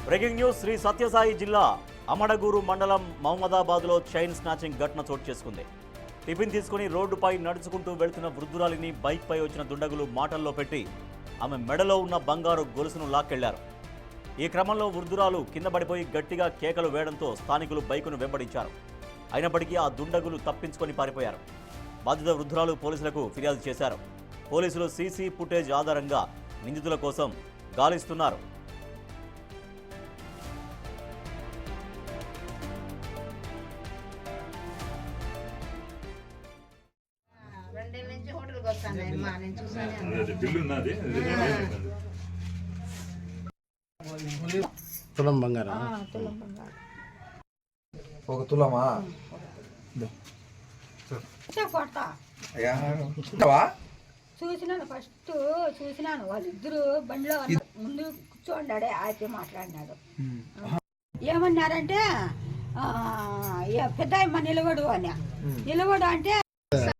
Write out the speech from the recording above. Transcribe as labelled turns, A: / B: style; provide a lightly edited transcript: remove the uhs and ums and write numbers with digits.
A: Breaking news. Shri Sathya Sai జిల్లా అమడగూరు మండలం మహమ్మదాబాద్లో chain snatching ఘటన చోటు చేసుకుంది. టిఫిన్ తీసుకుని రోడ్డుపై నడుచుకుంటూ వెళ్తున్న వృద్ధురాలిని బైక్పై వచ్చిన దుండగులు మాటల్లో పెట్టి ఆమె మెడలో ఉన్న బంగారు గొలుసును లాక్కెళ్లారు. ఈ క్రమంలో వృద్ధురాలు కింద పడిపోయి గట్టిగా కేకలు వేయడంతో స్థానికులు బైకును వెంబడించారు. అయినప్పటికీ ఆ దుండగులు తప్పించుకొని పారిపోయారు. బాధిత వృద్ధురాలు పోలీసులకు ఫిర్యాదు చేశారు. పోలీసులు సీసీ ఫుటేజ్ ఆధారంగా నిందితుల కోసం గాలిస్తున్నారు.
B: తులం బంగారం
C: ఒక తులమా
D: చూసినాను. ఫస్ట్ చూసినాను వాళ్ళిద్దరు బండిలో ముందు కూర్చోండాడే అయితే మాట్లాడినాడు. ఏమన్నారంటే పెద్ద నిలబడు అని. నిలబడు అంటే